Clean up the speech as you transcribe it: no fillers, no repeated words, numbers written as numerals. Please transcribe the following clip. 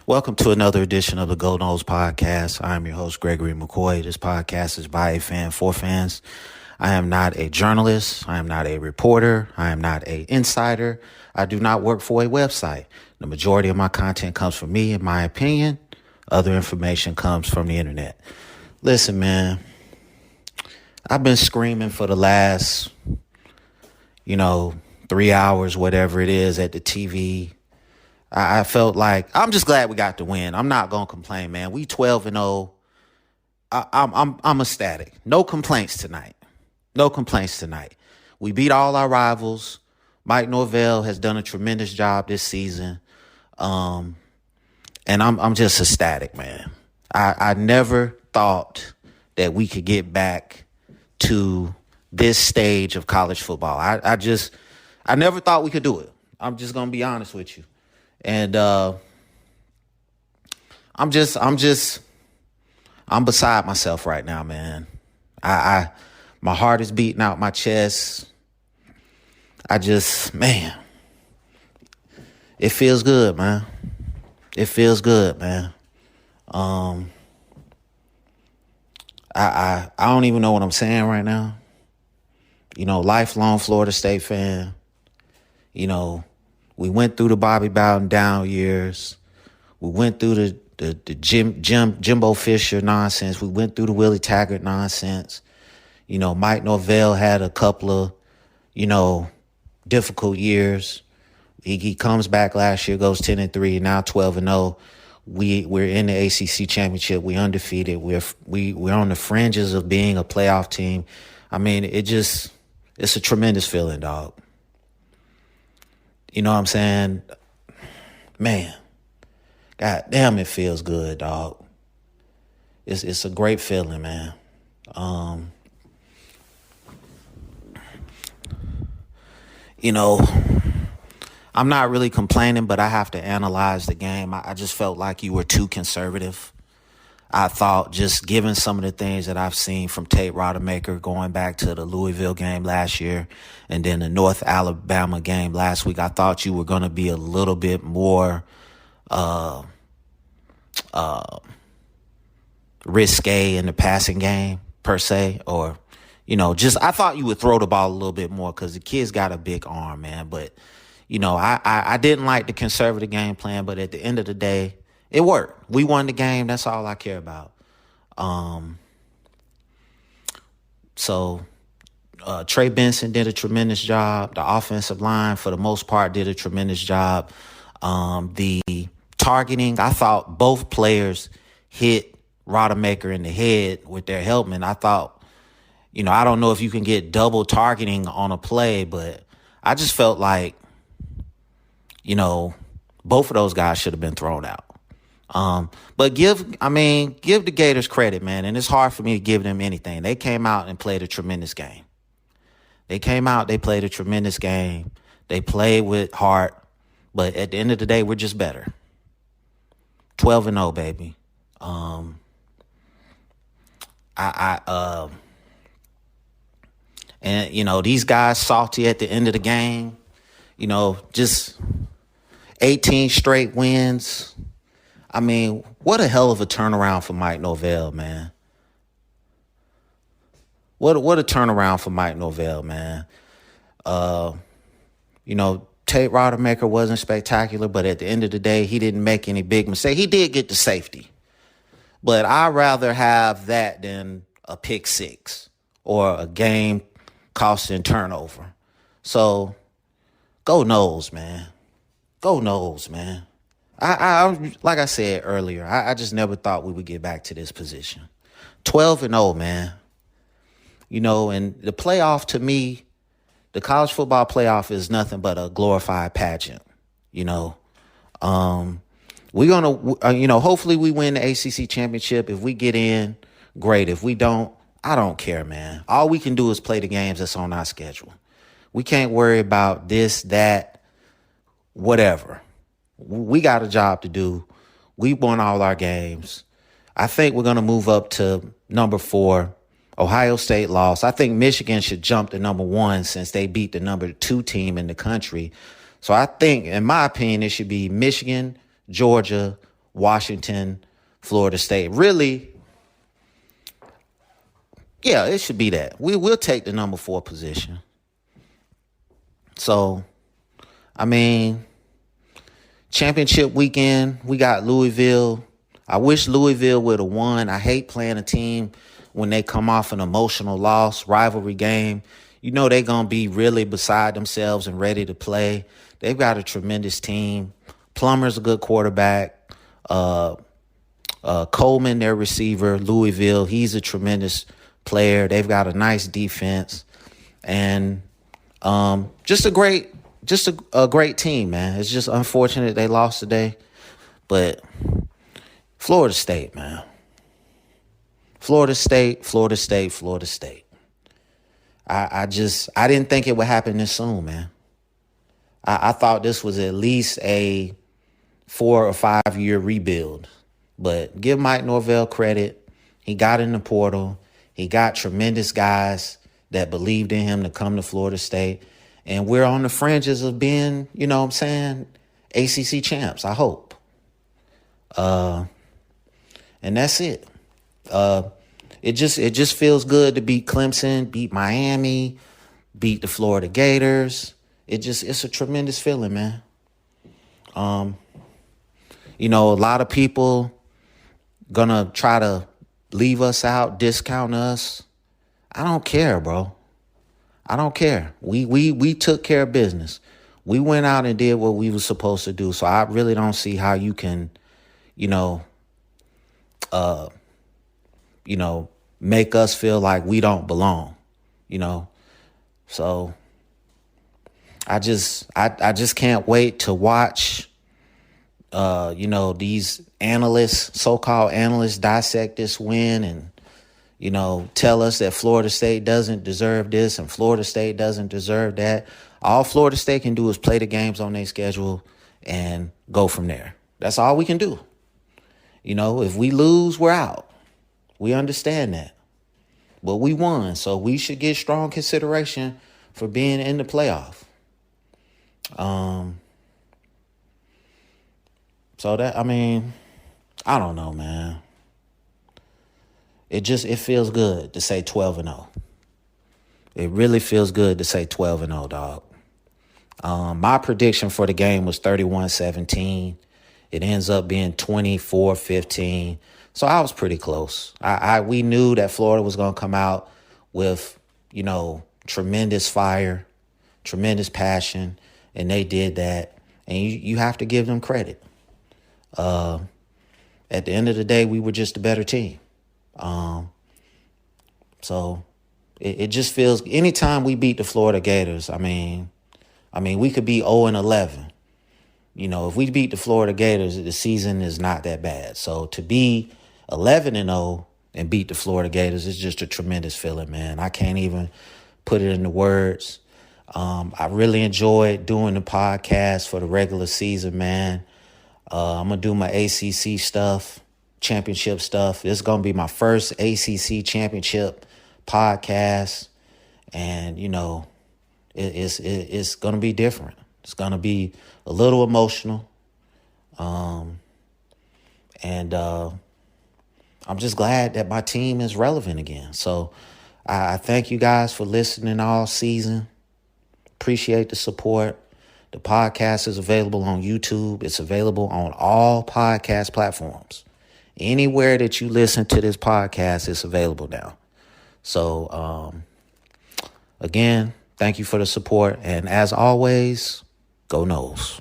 Welcome to another edition of the Go Noles Podcast. I'm your host, Gregory McCoy. This podcast is by a fan for fans. I am not a journalist. I am not a reporter. I am not an insider. I do not work for a website. The majority of my content comes from me, in my opinion. Other information comes from the internet. Listen, man, I've been screaming for the last, 3 hours, whatever it is, at the TV. I felt like I'm just glad we got the win. I'm not gonna complain, man. We 12-0. I'm ecstatic. No complaints tonight. No complaints tonight. We beat all our rivals. Mike Norvell has done a tremendous job this season, and I'm just ecstatic, man. I never thought that we could get back to this stage of college football. I never thought we could do it. I'm just gonna be honest with you. And I'm beside myself right now, man. My heart is beating out my chest. Man, it feels good, man. It feels good, man. I don't even know what I'm saying right now. Lifelong Florida State fan. We went through the Bobby Bowden down years. We went through the Jimbo Fisher nonsense. We went through the Willie Taggart nonsense. Mike Norvell had a couple of, difficult years. He comes back last year, goes 10-3, now 12-0. We're in the ACC championship. We undefeated. We're on the fringes of being a playoff team. I mean, it's a tremendous feeling, dog. You know what I'm saying? Man, God damn, it feels good, dog. It's a great feeling, man. I'm not really complaining, but I have to analyze the game. I just felt like you were too conservative. I thought, just given some of the things that I've seen from Tate Rodemaker going back to the Louisville game last year and then the North Alabama game last week, I thought you were going to be a little bit more risque in the passing game, per se. Or, I thought you would throw the ball a little bit more because the kid's got a big arm, man. But, I didn't like the conservative game plan, but at the end of the day, it worked. We won the game. That's all I care about. So Trey Benson did a tremendous job. The offensive line, for the most part, did a tremendous job. The targeting, I thought both players hit Rodemaker in the head with their helmet. I thought, I don't know if you can get double targeting on a play, but I just felt like, both of those guys should have been thrown out. But give the Gators credit, man. And it's hard for me to give them anything. They came out and played a tremendous game. They played a tremendous game. They played with heart. But at the end of the day, we're just better. 12-0, baby. And these guys salty at the end of the game. Just 18 straight wins. I mean, what a hell of a turnaround for Mike Norvell, man. What a turnaround for Mike Norvell, man. Tate Rodemaker wasn't spectacular, but at the end of the day, he didn't make any big mistakes. He did get the safety. But I'd rather have that than a pick six or a game costing turnover. So, go Noles, man. Go Noles, man. I like I said earlier, I just never thought we would get back to this position. 12-0, man. And the playoff, to me, the college football playoff is nothing but a glorified pageant. We're going to, hopefully we win the ACC championship. If we get in, great. If we don't, I don't care, man. All we can do is play the games that's on our schedule. We can't worry about this, that, whatever. We got a job to do. We won all our games. I think we're going to move up to number 4. Ohio State lost. I think Michigan should jump to number 1 since they beat the number 2 team in the country. So I think, in my opinion, it should be Michigan, Georgia, Washington, Florida State. Really, yeah, it should be that. We'll take the number 4 position. So, I mean, championship weekend, we got Louisville. I wish Louisville would have won. I hate playing a team when they come off an emotional loss, rivalry game. You know they're going to be really beside themselves and ready to play. They've got a tremendous team. Plummer's a good quarterback. Coleman, their receiver, Louisville, he's a tremendous player. They've got a nice defense. And just a great team, man. It's just unfortunate they lost today. But Florida State, man. Florida State. I didn't think it would happen this soon, man. I thought this was at least a 4 or 5 year rebuild. But give Mike Norvell credit. He got in the portal. He got tremendous guys that believed in him to come to Florida State. And we're on the fringes of being, you know what I'm saying, ACC champs, I hope. And that's it. It just feels good to beat Clemson, beat Miami, beat the Florida Gators. It's a tremendous feeling, man. You know, a lot of people gonna try to leave us out, discount us. I don't care, bro. I don't care. We took care of business. We went out and did what we were supposed to do. So I really don't see how you can, make us feel like we don't belong, So I just can't wait to watch, these analysts, so-called analysts, dissect this win and, tell us that Florida State doesn't deserve this and Florida State doesn't deserve that. All Florida State can do is play the games on their schedule and go from there. That's all we can do. If we lose, we're out. We understand that. But we won, so we should get strong consideration for being in the playoff. So that, I don't know, man. It feels good to say 12-0. It really feels good to say 12-0, dog. My prediction for the game was 31-17. It ends up being 24-15. So I was pretty close. We knew that Florida was going to come out with, tremendous fire, tremendous passion, and they did that. And you have to give them credit. At the end of the day, we were just a better team. So it just feels, anytime we beat the Florida Gators, we could be 0-11. If we beat the Florida Gators, the season is not that bad. So to be 11-0 and beat the Florida Gators is just a tremendous feeling, man. I can't even put it into words. I really enjoyed doing the podcast for the regular season, man. I'm going to do my ACC stuff, championship stuff. This is going to be my first ACC championship podcast. And, it's going to be different. It's going to be a little emotional. And I'm just glad that my team is relevant again. So I thank you guys for listening all season. Appreciate the support. The podcast is available on YouTube. It's available on all podcast platforms. Anywhere that you listen to this podcast, it's available now. So, again, thank you for the support. And as always, go Noles.